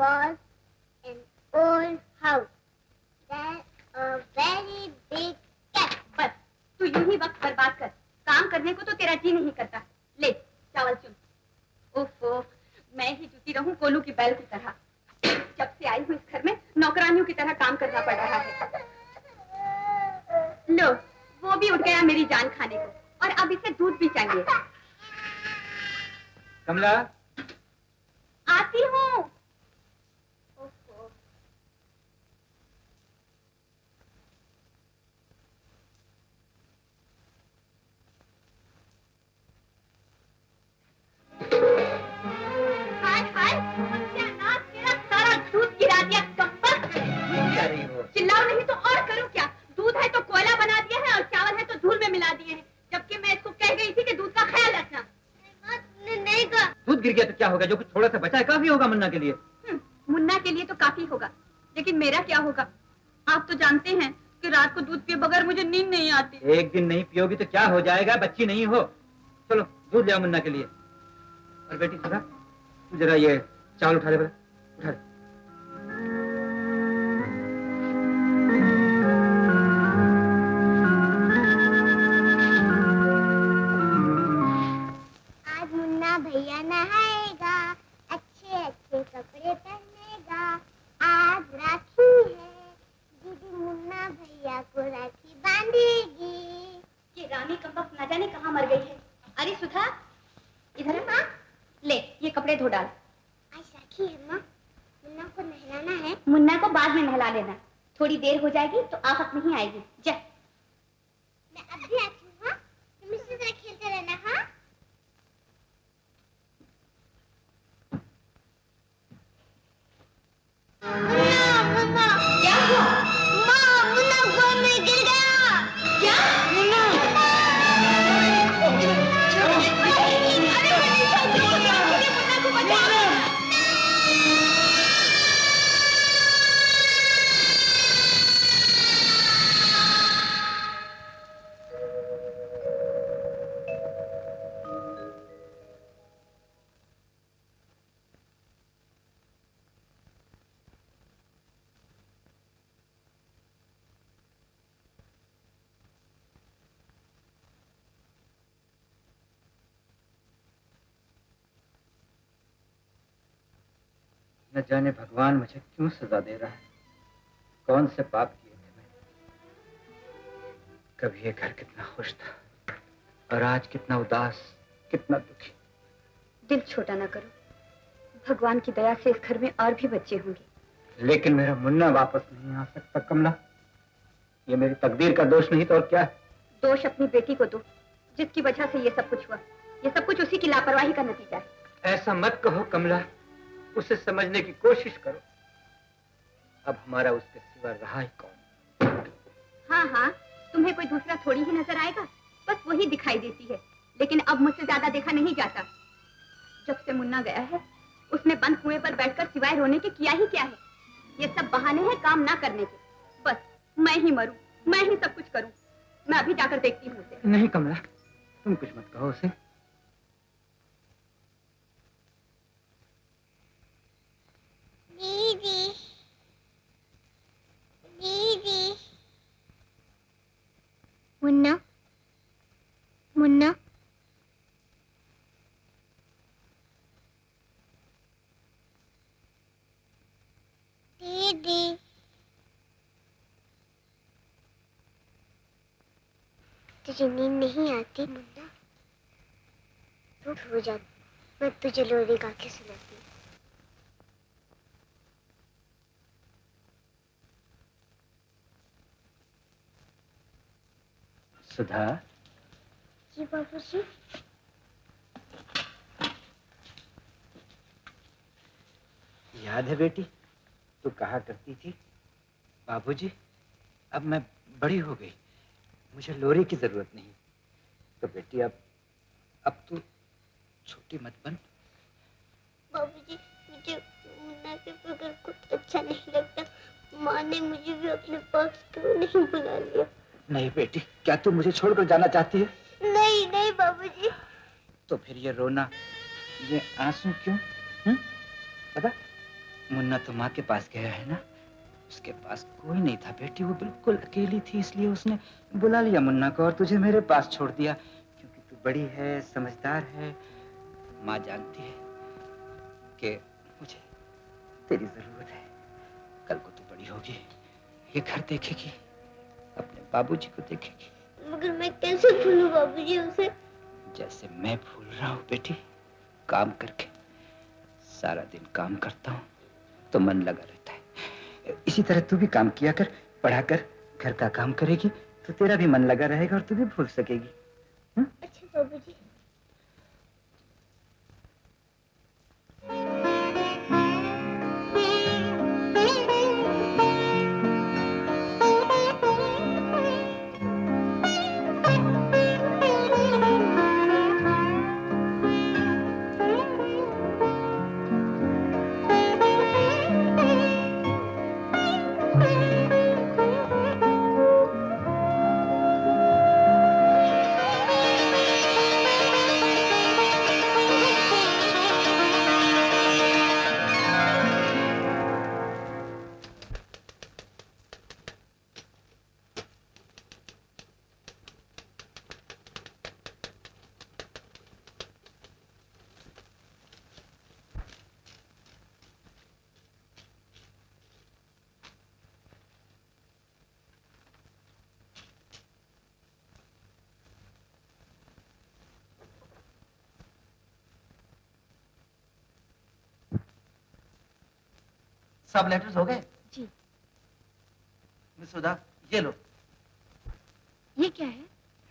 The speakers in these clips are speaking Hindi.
was an old house. That's a very big cat. बस तू यूं ही वक्त बर्बाद कर, काम करने को तो तेरा जी नहीं करता। ले चावल चुन। ओफो, मैं ही जुटी रहूं कोलू की बैल की तरह। जब से आई हूँ इस घर में नौकरानियों की तरह काम करना पड़ रहा है। लो, वो भी उठ गया मेरी जान खाने को, और अब इसे दूध भी चाहिए। कमला, आती हूँ। चिल्लाओ नहीं तो और करूं क्या? दूध है तो कोयला बना दिया है और चावल है तो धूल में मिला दिए हैं, जबकि मैं इसको कह गई थी कि दूध का ख्याल रखना। नहीं कहा। दूध गिर गया तो क्या होगा? जो कुछ थोड़ा सा बचा है काफी होगा मुन्ना के लिए। मुन्ना के लिए तो काफी होगा, लेकिन मेरा क्या होगा? आप तो जानते हैं कि रात को दूध पिए बगैर मुझे नींद नहीं आती। एक दिन नहीं पियोगी तो क्या हो जाएगा? बच्ची नहीं हो। चलो दूध ले आओ मुन्ना के लिए। और बेटी सुधा, तू जरा ये चावल उठा ले, बड़ा उठा ले। आज मुन्ना भैया नहाएगा, अच्छे अच्छे कपड़े पहनेगा। आज राखी है, दीदी मुन्ना भैया को राखी बांधेगी। ये रानी कमबख्त न जाने कहाँ मर गई है। अरे सुधा, इधर है माँ। ले ये कपड़े धो डाल। आज राखी है माँ, मुन्ना को नहलाना है। मुन्ना को बाद में नहला लेना, थोड़ी देर हो जाएगी तो आफत नहीं आएगी। जा। मैं अब भी आती हूँ। हाँ, तुम इसी तरह खेलते रहना। हाँ, मुन्ना क्या हुआ? माँ, मुन्ना गोद में गिर गया। क्या? मुन्ना को बचाओ। न जाने भगवान मुझे क्यों सजा दे रहा है। कौन से पाप किए थे मैंने? कभी ये घर कितना खुश था और आज कितना उदास, कितना दुखी। दिल छोटा ना करो, भगवान की दया से इस घर में और भी बच्चे होंगे। लेकिन मेरा मुन्ना वापस नहीं आ सकता कमला। ये मेरी तकदीर का दोष नहीं तो और क्या है? दोष अपनी बेटी को दो, जिसकी वजह से ये सब कुछ हुआ। ये सब कुछ उसी की लापरवाही का नतीजा है। ऐसा मत कहो कमला, उसे समझने की कोशिश करो। अब हमारा उसके सिवा रहा ही कौन? हाँ हाँ, तुम्हें कोई दूसरा थोड़ी ही नजर आएगा, बस वही दिखाई देती है। लेकिन अब मुझसे ज्यादा देखा नहीं जाता। जब से मुन्ना गया है, उसने बंद कुएं पर बैठकर सिवाय रोने के किया ही क्या है? ये सब बहाने हैं काम ना करने के। बस मैं ही मरूं, मैं ही सब कुछ करूं। मैं अभी जाकर देखती हूँ उसे। नहीं कमला, तुम कुछ मत कहो उसे। दीदी, दीदी, मुन्ना, मुन्ना, दीदी, तुझे नींद नहीं आती मुन्ना? तू हो जा, मैं तुझे लोरी गा के सुनाती हूँ। सुधा। जी बाबूजी। याद है बेटी, तू कहा करती थी, बाबूजी अब मैं बड़ी हो गई, मुझे लोरी की जरूरत नहीं। तो बेटी अब तू छोटी मत बन। बाबूजी, मुझे मुन्ना के बगैर कुछ अच्छा नहीं लगता। माँ ने मुझे भी अपने पास क्यों नहीं बुला लिया? नहीं बेटी, क्या तू मुझे छोड़कर जाना चाहती है? नहीं नहीं बाबूजी। तो फिर ये रोना, ये आंसू क्यों? बता, मुन्ना तो माँ के पास गया है ना? उसके पास कोई नहीं था बेटी, वो बिल्कुल अकेली थी, इसलिए उसने बुला लिया मुन्ना को और तुझे मेरे पास छोड़ दिया, क्योंकि तू बड़ी है, समझदार है। माँ जानती है कि मुझे तेरी जरूरत है। कल को तू बड़ी होगी, ये घर देखेगी, अपने बाबूजी को देखेगी। मगर मैं कैसे भूलूं बाबूजी उसे? जैसे मैं भूल रहा हूँ बेटी, काम करके। सारा दिन काम करता हूँ तो मन लगा रहता है। इसी तरह तू भी काम किया कर, पढ़ा कर, घर का काम करेगी तो तेरा भी मन लगा रहेगा और तू भी भूल सकेगी। अच्छा बाबूजी। सब लेटर्स हो गए? जी। मिस सुधा, ये लो। ये क्या है?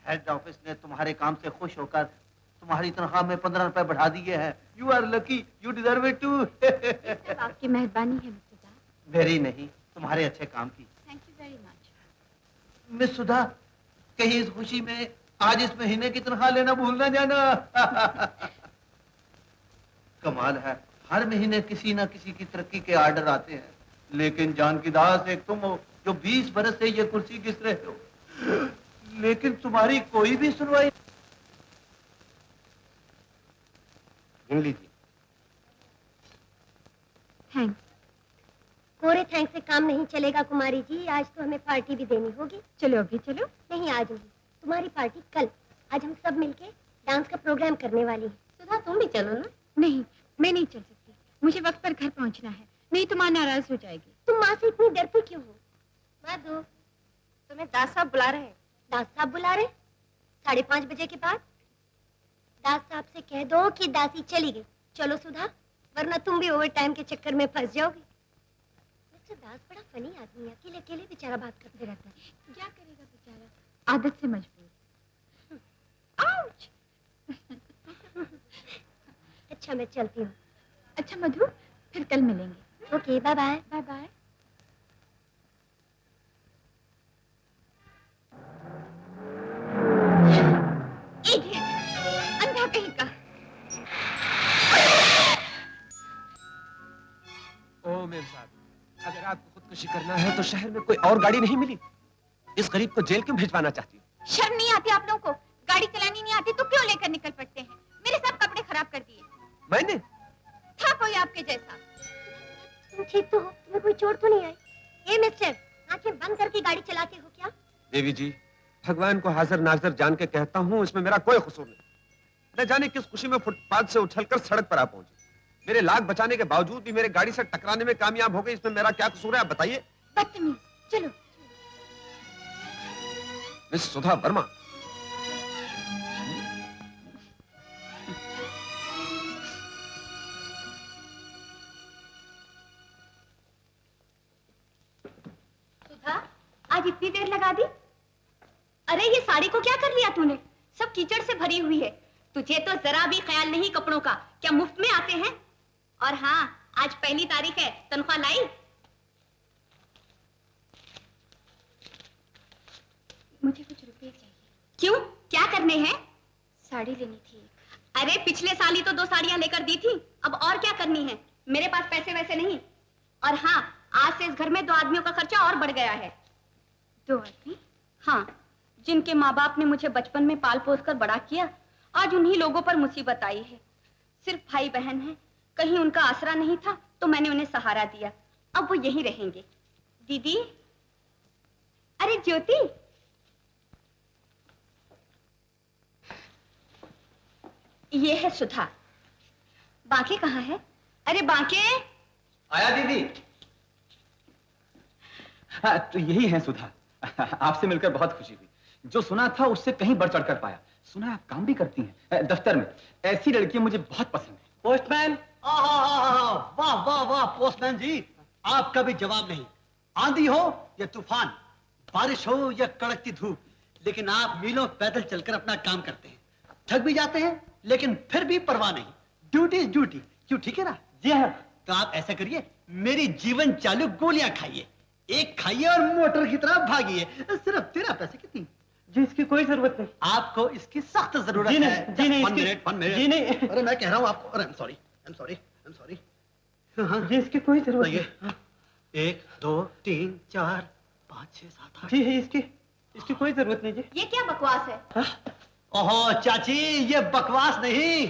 हेड ऑफिस ने तुम्हारे काम से खुश होकर तुम्हारी तनख्वाह में 15 रुपए बढ़ा दिए हैं। You are lucky, you deserve it too. सब आपकी मेहरबानी है मिस्टर दा। मेरी नहीं, तुम्हारे अच्छे काम की। Thank you very much. Miss Sudha, कहीं इस खुशी में आज इस महीने की तनख्वाह लेना भूल ना जाना। कमाल है, हर महीने किसी ना किसी की तरक्की के आर्डर आते हैं, लेकिन जान की दास एक तुम हो जो 20 बरस से ये कुर्सी घिस रहे हो, लेकिन तुम्हारी कोई भी सुनवाई। लीजिए। थैंक्स। कोरे थैंक्स से काम नहीं चलेगा कुमारी जी, आज तो हमें पार्टी भी देनी होगी। चलो अभी चलो। नहीं आज नहीं, तुम्हारी पार्टी कल। आज हम सब मिलके डांस का प्रोग्राम करने वाली हैं। सुधा तुम भी चलो ना। नहीं, मैं नहीं चल सकती, मुझे वक्त पर घर पहुंचना है, नहीं तो माँ नाराज हो जाएगी। तुम माँ से इतनी डरती क्यों हो? मधु, तुम्हें दास साहब बुला रहे हैं। दास साहब बुला रहे? 5:30 बजे के बाद? दास साहब से कह दो कि दासी चली गई। चलो सुधा, वरना तुम भी ओवर टाइम के चक्कर में फंस जाओगी। मिस्टर दास बड़ा फनी आदमी है, अकेले अकेले बेचारा बात करते रहता है। क्या करेगा बेचारा, आदत से मजबूर। आउच! अच्छा मैं चलती हूँ। अच्छा मधु, फिर कल मिलेंगे। Okay, bye bye. Bye bye. अंधा कहीं का। ओ मेम साहब, अगर आपको खुदकुशी करना है तो शहर में कोई और गाड़ी नहीं मिली? इस गरीब को जेल क्यों भिजवाना चाहती हो? शर्म नहीं आती आप लोगों को? गाड़ी चलानी नहीं आती तो क्यों लेकर निकल पड़ते हैं? मेरे सब कपड़े खराब कर दिए। मैंने? था कोई आपके जैसा? तुम ठीक तो हो? तुम्हें कोई चोट तो नहीं आई? ये मिस्टर, आंखें बंद करके गाड़ी चलाते हो क्या? देवी जी, भगवान को हाजिर नाजिर जान के कहता हूँ, इसमें मेरा कोई कसूर नहीं। न जाने किस खुशी में फुटपाथ से उछलकर सड़क पर आ पहुंची। मेरे लाख बचाने के बावजूद भी मेरे गाड़ी से टकराने में कामयाब हो गई, इसमें मेरा क्या कसूर है आप बताइए? बदतमीज, चलो। मिस सुधा वर्मा। सुधा, आज इतनी देर लगा दी? अरे ये साड़ी को क्या कर लिया तूने? सब कीचड़ से भरी हुई है। तुझे तो जरा भी ख्याल नहीं कपड़ों का, क्या मुफ्त में आते हैं? और हाँ, आज पहली तारीख है, तनख्वाह लाई? मुझे कुछ रुपए चाहिए। क्यों, क्या करने हैं? साड़ी लेनी थी। अरे पिछले साल ही तो 2 साड़ियां लेकर दी थी, अब और क्या करनी है? मेरे पास पैसे वैसे नहीं। और हाँ, आज से इस घर में 2 आदमियों का खर्चा और बढ़ गया है। 2 आदमी? हाँ, जिनके माँ बाप ने मुझे बचपन में पाल पोस कर बड़ा किया, आज उन्हीं लोगों पर मुसीबत आई है। सिर्फ भाई बहन है, कहीं उनका आसरा नहीं था तो मैंने उन्हें सहारा दिया। अब वो यहीं रहेंगे। दीदी, अरे ज्योति, ये है सुधा। बांके कहाँ है? अरे बांके। आया दीदी। हाँ, तो यही है सुधा। आपसे मिलकर बहुत खुशी हुई। जो सुना था उससे कहीं बढ़ चढ़ कर पाया। सुना आप काम भी करती हैं दफ्तर में। ऐसी लड़कियां मुझे बहुत पसंद है। पोस्टमैन। वाह वाह वाह पोस्टमैन जी, आपका भी जवाब नहीं। आंधी हो या तूफान, बारिश हो या कड़कती धूप, लेकिन आप मीलों पैदल चलकर अपना काम करते हैं। थक भी जाते हैं लेकिन फिर भी परवाह नहीं। Duty is duty. क्यों, ठीक है ना? जी हाँ। तो आप ऐसा करिए, मेरी जीवन चालू गोलियां खाइए। एक खाइए और मोटर की तरह भागिए। सिर्फ 13 पैसे की 3। जी इसकी कोई जरूरत नहीं। आपको इसकी सख्त जरूरत जी नहीं, है। जी नहीं, वन इसकी- मिनट, वन मिनट। जी नहीं। अरे मैं कह रहा हूँ आपको। अरे I'm sorry, I'm sorry, I'm sorry। हाँ, जी इसकी कोई जरूरत बताइए। नहीं। 1 2 3 4 5 6 7 8। जी इसकी कोई जरूरत नहीं जी। ये क्या बकवास है? ओहो चाची, ये बकवास नहीं,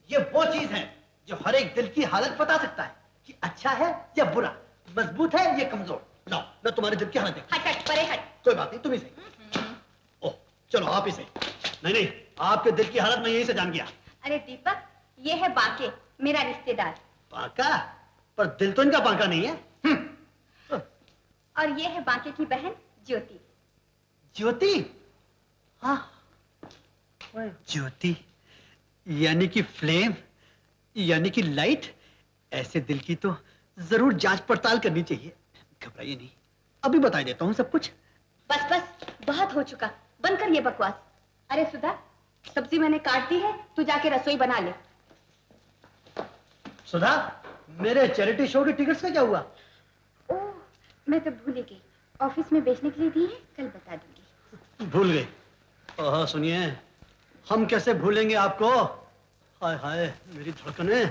ये वो चीज है जो हर एक दिल की हालत बता सकता है कि अच्छा है या बुरा, मजबूत है या कमजोर। लो, मैं तुम्हारे दिल की हालत देख। हट हट, परे हट। कोई बात नहीं, तुम ही से। ओह चलो आप ही से। नहीं नहीं, आपके दिल की हालत मैं यहीं से जान गया। अरे दीपक, ये है बांके, मेरा रिश्तेदार। बांका? पर दिल तो इनका बांका नहीं है। और ये है बांके की बहन ज्योति। ज्योति? हाँ, ज्योति यानी कि फ्लेम, यानी कि लाइट। ऐसे दिल की तो जरूर जांच पड़ताल करनी चाहिए। घबराइए नहीं, अभी बता देता हूँ सब कुछ। बस बस, बहुत हो चुका, बंद कर ये बकवास। अरे सुधा, सब्जी मैंने काट दी है, तू जाके रसोई बना ले। सुधा, मेरे चैरिटी शो की टिकट्स का क्या हुआ? ओह, मैं तो भूल ही गई। ऑफिस में बेचने के लिए दी है, कल बता दूंगी। भूल गए? ओह सुनिए, हम कैसे भूलेंगे आपको। हाय हाय मेरी धड़कनें।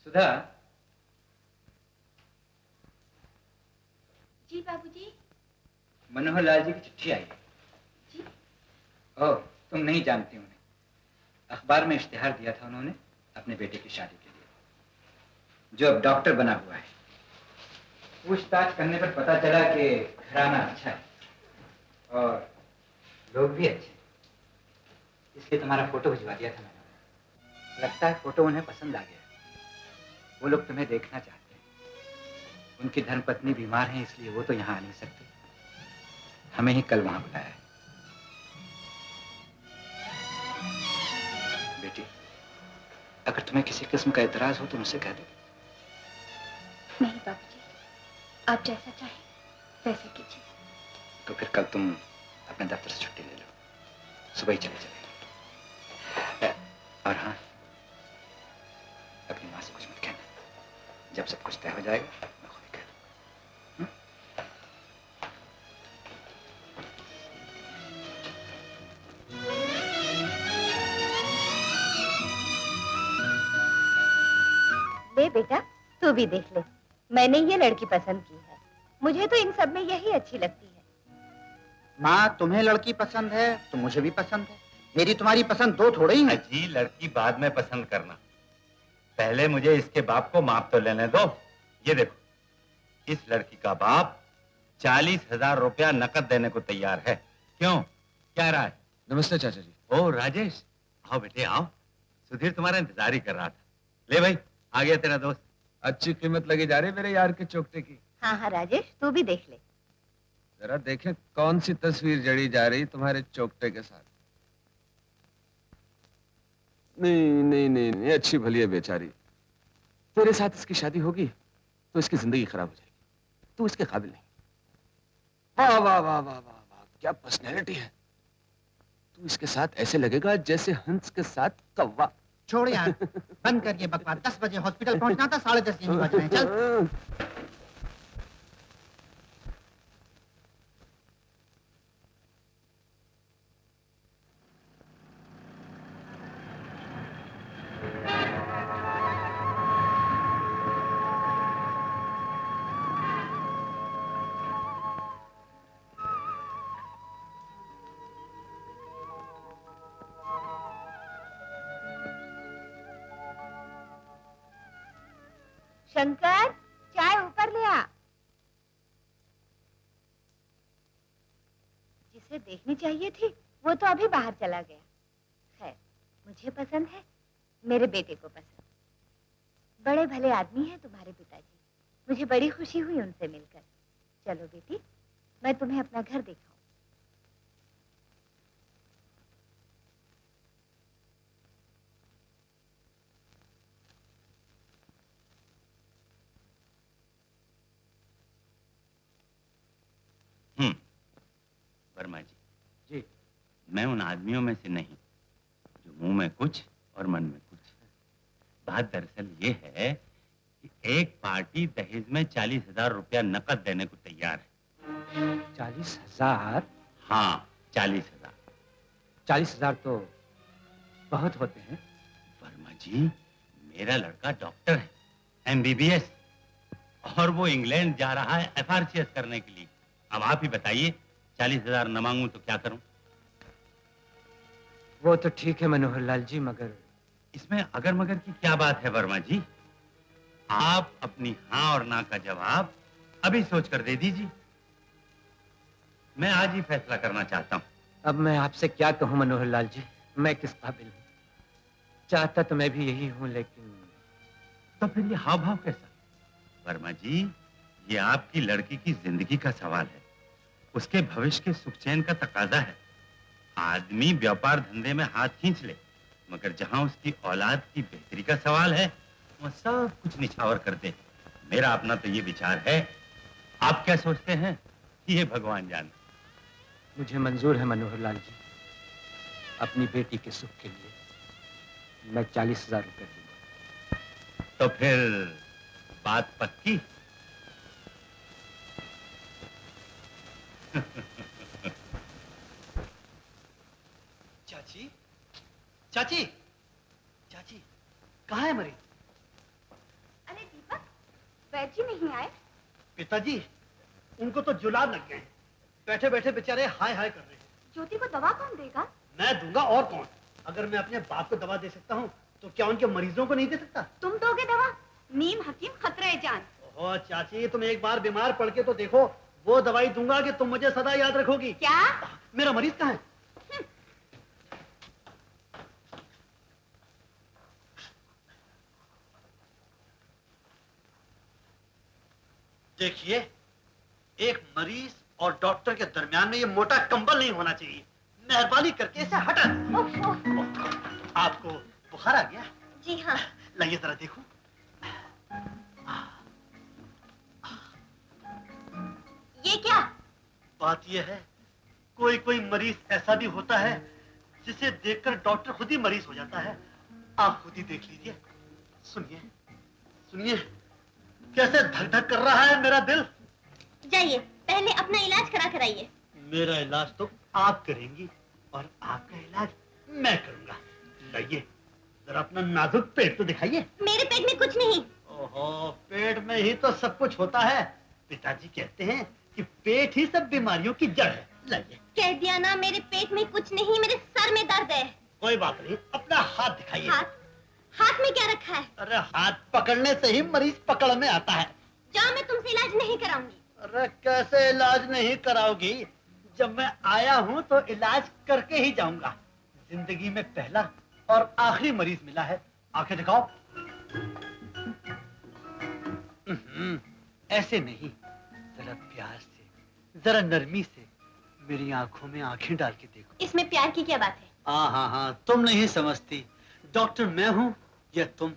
सुधा। जी बाबूजी। मनोहर लाल जी की चिट्ठी आई है। जी? ओह, तुम नहीं जानती उन्हें। अखबार में इश्तिहार दिया था उन्होंने अपने बेटे की शादी के लिए, जो अब डॉक्टर बना हुआ है। पूछताछ करने पर पता चला कि घराना अच्छा है और लोग भी अच्छे। इसलिए तुम्हारा फोटो भिजवा दिया था मैंने। लगता है फोटो उन्हें पसंद आ गया। वो लोग तुम्हें देखना चाहते हैं। उनकी धर्मपत्नी बीमार है, इसलिए वो तो यहाँ आ नहीं सकते। हमें ही कल वहां बुलाया है। बेटी, अगर तुम्हें किसी किस्म का एतराज हो तो मुझसे कह दो। नहीं बाबूजी, आप जैसा चाहें वैसा कीजिए। तो फिर कल तुम अपने दफ्तर से छुट्टी ले लो, सुबह ही चले चलेंगे। और हाँ, अपनी माँ से कुछ मत कहना। जब सब कुछ तय हो जाएगा मैं खुद ही कह दूंगा। ले बेटा, तू भी देख ले। मैंने ये लड़की पसंद की है। मुझे तो इन सब में यही अच्छी लगती है। माँ, तुम्हें लड़की पसंद है तो मुझे भी पसंद है। मेरी तुम्हारी पसंद दो थोड़ी ही है। अजी, लड़की बाद में पसंद करना, पहले मुझे इसके बाप को माप तो लेने दो। ये देखो, इस लड़की का बाप 40,000 रुपया नकद देने को तैयार है। क्यों, क्या रहा है? नमस्ते चाचा जी। ओ राजेश, आओ बेटे आओ। सुधीर तुम्हारा इंतजार ही कर रहा था। ले भाई, आ गया तेरा दोस्त। अच्छी कीमत लगी जा रही मेरे यार के चोकटे की। हाँ हाँ राजेश, तू भी देख ले। जरा देखें कौन सी तस्वीर जड़ी जा रही तुम्हारे चोकटे के साथ। नहीं नहीं नहीं नहीं, अच्छी भली है बेचारी। तेरे साथ इसकी शादी होगी तो इसकी जिंदगी खराब हो जाएगी। तू इसके काबिल नहीं। वाह वाह वाह वाह वाह वाह, क्या पर्सनैलिटी है। तू इसके साथ ऐसे लगेगा जैसे हंस के साथ कौवा। छोड़ यार, बंद कर ये बकवास। 10 बजे हॉस्पिटल पहुंचना था, 10:30 यहीं बज रहे हैं। चल। शंकर, चाय ऊपर ले आ। जिसे देखनी चाहिए थी वो तो अभी बाहर चला गया। खैर, मुझे पसंद है, मेरे बेटे को पसंद। बड़े भले आदमी हैं तुम्हारे पिताजी। मुझे बड़ी खुशी हुई उनसे मिलकर। चलो बेटी, मैं तुम्हें अपना घर दिखाऊं। वर्मा जी, जी मैं उन आदमियों में से नहीं जो मुंह में कुछ और मन में कुछ। बात दरअसल ये है कि एक पार्टी दहेज में 40,000 रुपया नकद देने को तैयार है। 40,000? हाँ, 40,000। 40,000 तो बहुत होते हैं। वर्मा जी, मेरा लड़का डॉक्टर है, MBBS, और वो इंग्लैंड जा रहा है FRCS करने के लिए। अब आप ही बताइए, 40,000 न मांगूं तो क्या करूं? वो तो ठीक है मनोहर लाल जी, मगर इसमें अगर मगर की क्या बात है वर्मा जी? आप अपनी हाँ और ना का जवाब अभी सोच कर दे दीजिए। मैं आज ही फैसला करना चाहता हूँ। अब मैं आपसे क्या कहूँ मनोहर लाल जी, मैं किस काबिल हूँ? चाहता तो मैं भी यही हूँ, लेकिन तो फिर ये हाव भाव कैसा? वर्मा जी, ये आपकी लड़की की जिंदगी का सवाल है, उसके भविष्य के सुख चैन का तकाजा है। आदमी व्यापार धंधे में हाथ खींच ले, मगर जहां उसकी औलाद की बेहतरी का सवाल है, वह सब कुछ निछावर कर दे। मेरा अपना तो ये विचार है। आप क्या सोचते हैं, ये भगवान जाने। मुझे मंजूर है मनोहर लाल जी। अपनी बेटी के सुख के लिए मैं 40,000 रुपए दूंगा। तो फिर बात पक्की? चाची, चाची, चाची, कहाँ है मरीज? अरे दीपक, वैद जी नहीं आए? पिताजी, उनको तो जुलाब लग गए। बैठे बैठे बेचारे हाय हाय कर रहे हैं। ज्योति को दवा कौन देगा? मैं दूंगा, और कौन? अगर मैं अपने बाप को दवा दे सकता हूँ तो क्या उनके मरीजों को नहीं दे सकता? तुम दोगे दवा? नीम हकीम खतरे जान। ओह चाची, तुम एक बार बीमार पड़ के तो देखो, वो दवाई दूंगा कि तुम मुझे सदा याद रखोगी। क्या? मेरा मरीज कहाँ है? देखिए, एक मरीज और डॉक्टर के दरमियान में ये मोटा कंबल नहीं होना चाहिए। मेहरबानी करके इसे हटा दीजिए। आपको बुखार आ गया? जी हाँ। लाइए जरा देखो। ये क्या? बात ये है, कोई कोई मरीज ऐसा भी होता है जिसे देखकर डॉक्टर खुद ही मरीज हो जाता है। आप खुद ही देख लीजिए। सुनिए, सुनिए, कैसे धक धक कर रहा है मेरा दिल। जाइए, पहले अपना इलाज करा कर आइए। मेरा इलाज तो आप करेंगी और आपका इलाज मैं करूंगा। लाइए जरा अपना नाजुक पेट तो दिखाइए। मेरे पेट में कुछ नहीं। ओहो, पेट में ही तो सब कुछ होता है। पिताजी कहते हैं कि पेट ही सब बीमारियों की जड़ है। लाइए। कह दिया ना, मेरे पेट में कुछ नहीं, मेरे सर में दर्द है। कोई बात नहीं, अपना हाथ दिखाइए। हाथ? हाथ में क्या रखा है? अरे हाथ पकड़ने से ही मरीज पकड़ में आता है। जाओ, मैं तुमसे इलाज नहीं कराऊंगी। अरे कैसे इलाज नहीं कराओगी? जब मैं आया हूँ तो इलाज करके ही जाऊंगा। जिंदगी में पहला और आखिरी मरीज मिला है। आंखें दिखाओ। ऐसे नहीं, जरा प्यार से, जरा नरमी से मेरी आंखों में आंखें डाल के देखो। इसमें प्यार की क्या बात है? हाँ, तुम नहीं समझती। डॉक्टर मैं हूँ या तुम?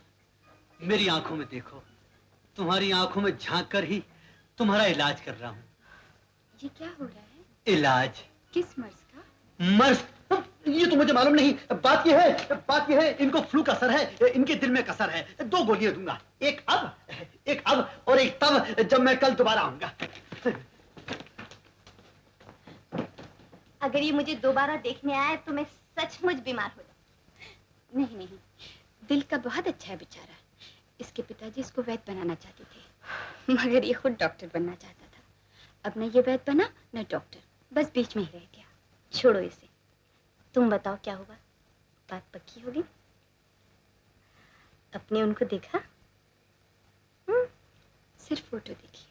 मेरी आंखों में देखो। तुम्हारी आंखों में झांक कर ही तुम्हारा इलाज कर रहा हूँ। ये क्या हो रहा है? इलाज? किस मर्ज का? मर्ज? ये तो मुझे मालूम नहीं। बात यह है इनको फ्लू का असर है, इनके दिल में कसर है। 2 गोलियां दूंगा, एक अब और एक तब, जब मैं कल दोबारा आऊंगा। अगर ये मुझे दोबारा देखने आए तो मैं सचमुच बीमार हो जाऊं। नहीं, दिल का बहुत अच्छा है बेचारा। इसके पिताजी इसको वैद्य बनाना चाहते थे, मगर ये खुद डॉक्टर बनना चाहता था। अब न ये वैद्य बना न डॉक्टर, बस बीच में ही रह गया। छोड़ो इसे। तुम बताओ क्या होगा? बात पक्की होगी? अपने उनको देखा? सिर्फ फोटो देखिए।